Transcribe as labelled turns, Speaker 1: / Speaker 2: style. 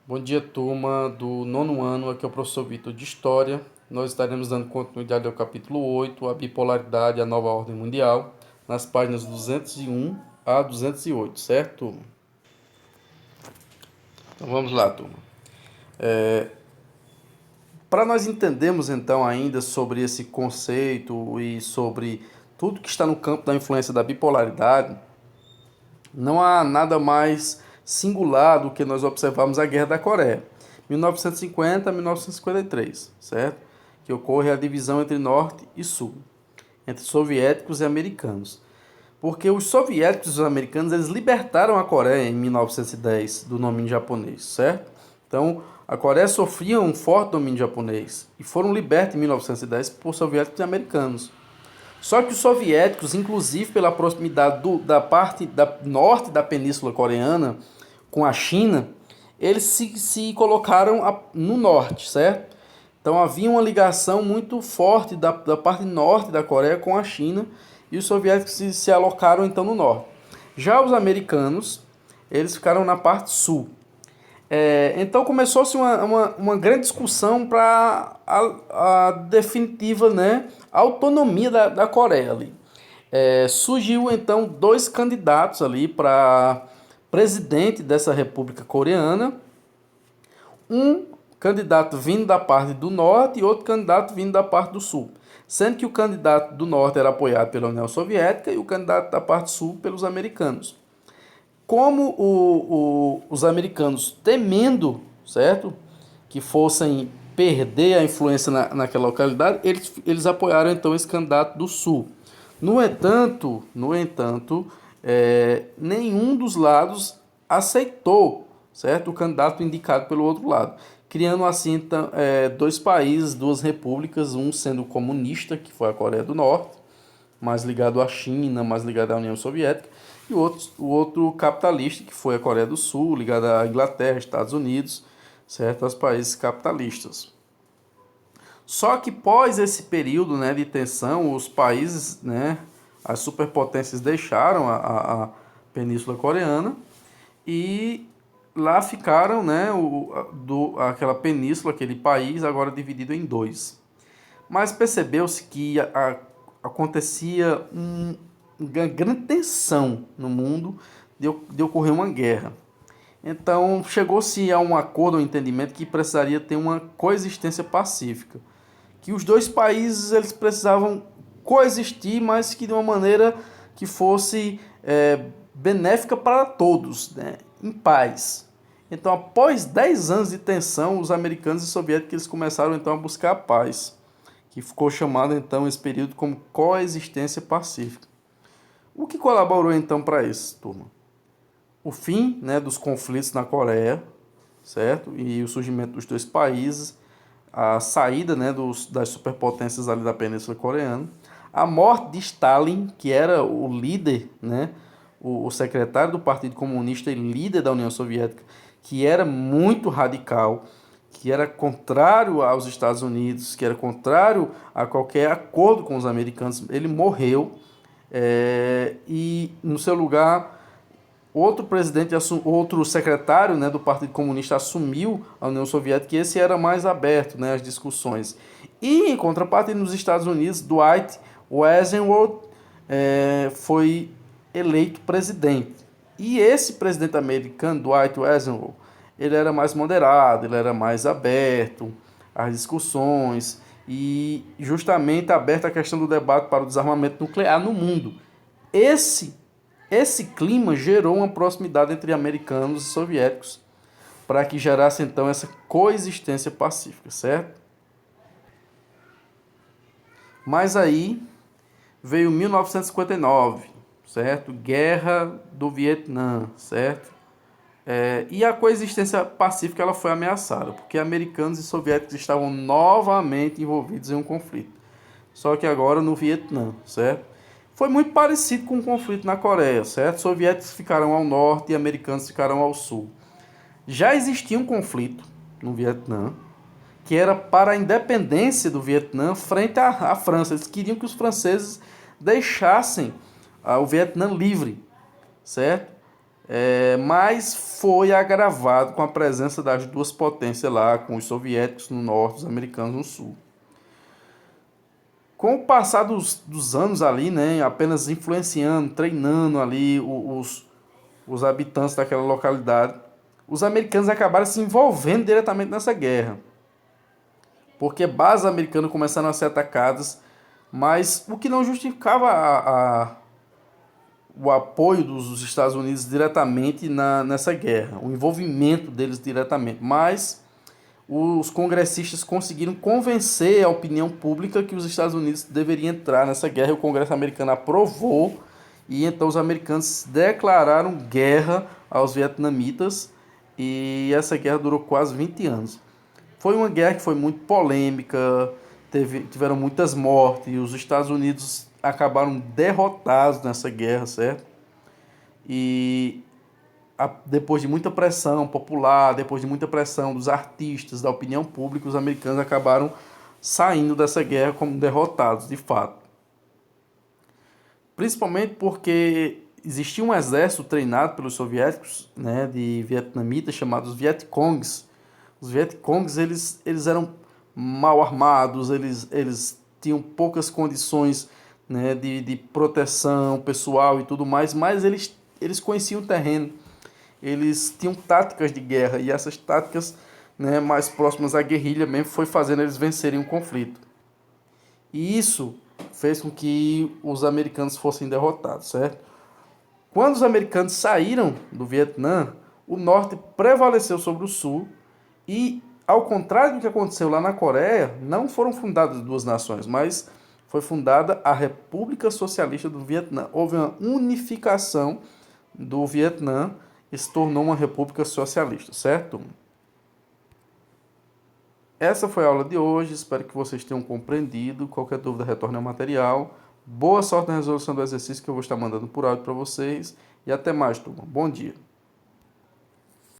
Speaker 1: Bom dia, turma do nono ano. Aqui é o professor Vitor de História. Nós estaremos dando continuidade ao capítulo 8, a bipolaridade e a nova ordem mundial, nas páginas 201 a 208, certo, turma? Então vamos lá, turma. Para nós entendermos então ainda sobre esse conceito e sobre tudo que está no campo da influência da bipolaridade, não há nada mais singular do que nós observarmos a Guerra da Coreia, 1950 a 1953, certo? Que ocorre a divisão entre Norte e Sul, entre soviéticos e americanos. Porque os soviéticos e os americanos eles libertaram a Coreia em 1910 do domínio japonês, certo? Então, a Coreia sofria um forte domínio japonês e foram libertos em 1910 por soviéticos e americanos. Só que os soviéticos, inclusive pela proximidade da parte da norte da Península Coreana com a China, eles se colocaram no norte, certo? Então havia uma ligação muito forte da parte norte da Coreia com a China e os soviéticos se alocaram então no norte. Já os americanos, eles ficaram na parte sul. Então começou-se uma grande discussão para a definitiva, né, autonomia da Coreia ali. Surgiu então dois candidatos ali para presidente dessa República Coreana, um candidato vindo da parte do norte e outro candidato vindo da parte do sul, sendo que o candidato do norte era apoiado pela União Soviética e o candidato da parte sul pelos americanos. Como os americanos, temendo, certo, que fossem perder a influência naquela localidade, eles apoiaram então esse candidato do sul. No entanto, nenhum dos lados aceitou, certo, o candidato indicado pelo outro lado, criando assim então, dois países, duas repúblicas, um sendo comunista, que foi a Coreia do Norte, mais ligado à China, mais ligado à União Soviética, e o outro capitalista, que foi a Coreia do Sul, ligada à Inglaterra, Estados Unidos, certo, aos países capitalistas. Só que pós esse período, né, de tensão, os países, né, as superpotências deixaram a Península Coreana e lá ficaram, né, aquela península, aquele país, agora dividido em dois. Mas percebeu-se que acontecia uma grande tensão no mundo de ocorrer uma guerra. Então chegou-se a um acordo, um entendimento que precisaria ter uma coexistência pacífica, que os dois países eles precisavam coexistir, mas que de uma maneira que fosse benéfica para todos, né, em paz. Então, após 10 anos de tensão, os americanos e soviéticos eles começaram então a buscar a paz, que ficou chamado então esse período como coexistência pacífica. O que colaborou então para isso, turma? O fim, né, dos conflitos na Coreia, certo? E o surgimento dos dois países, a saída, né, das superpotências ali da Península Coreana, a morte de Stalin, que era o líder, né, o secretário do Partido Comunista e líder da União Soviética, que era muito radical, que era contrário aos Estados Unidos, que era contrário a qualquer acordo com os americanos. Ele morreu e no seu lugar outro presidente, outro secretário, né, do Partido Comunista assumiu a União Soviética e esse era mais aberto, né, às discussões. E em contrapartida nos Estados Unidos, Dwight Eisenhower foi eleito presidente. E esse presidente americano, Dwight Eisenhower, ele era mais moderado, ele era mais aberto às discussões e justamente aberto à questão do debate para o desarmamento nuclear no mundo. Esse clima gerou uma proximidade entre americanos e soviéticos para que gerasse então essa coexistência pacífica, certo? Mas aí veio 1959, certo? Guerra do Vietnã, certo? E a coexistência pacífica ela foi ameaçada, porque americanos e soviéticos estavam novamente envolvidos em um conflito. Só que agora no Vietnã, certo? Foi muito parecido com o conflito na Coreia, certo? Soviéticos ficaram ao norte e americanos ficaram ao sul. Já existia um conflito no Vietnã, que era para a independência do Vietnã frente à França. Eles queriam que os franceses deixassem o Vietnã livre, certo? Mas foi agravado com a presença das duas potências lá, com os soviéticos no norte, os americanos no sul. Com o passar dos anos ali, né, apenas influenciando, treinando ali os habitantes daquela localidade, os americanos acabaram se envolvendo diretamente nessa guerra, porque bases americanas começaram a ser atacadas, mas o que não justificava o apoio dos Estados Unidos diretamente nessa guerra, o envolvimento deles diretamente, mas os congressistas conseguiram convencer a opinião pública que os Estados Unidos deveriam entrar nessa guerra e o Congresso americano aprovou, e então os americanos declararam guerra aos vietnamitas, e essa guerra durou quase 20 anos. Foi uma guerra que foi muito polêmica, tiveram muitas mortes, e os Estados Unidos acabaram derrotados nessa guerra, certo? E depois de muita pressão popular, depois de muita pressão dos artistas, da opinião pública, os americanos acabaram saindo dessa guerra como derrotados, de fato. Principalmente porque existia um exército treinado pelos soviéticos, né, de vietnamitas, chamados Vietcongs. Os Vietcongs, eles eram mal armados, eles tinham poucas condições, né, de proteção pessoal e tudo mais, mas eles conheciam o terreno, eles tinham táticas de guerra, e essas táticas, né, mais próximas à guerrilha mesmo, foi fazendo eles vencerem o conflito. E isso fez com que os americanos fossem derrotados, certo? Quando os americanos saíram do Vietnã, o norte prevaleceu sobre o sul, e, ao contrário do que aconteceu lá na Coreia, não foram fundadas duas nações, mas foi fundada a República Socialista do Vietnã. Houve uma unificação do Vietnã e se tornou uma república socialista, certo? Essa foi a aula de hoje, espero que vocês tenham compreendido. Qualquer dúvida, retorne ao material. Boa sorte na resolução do exercício que eu vou estar mandando por áudio para vocês. E até mais, turma. Bom dia.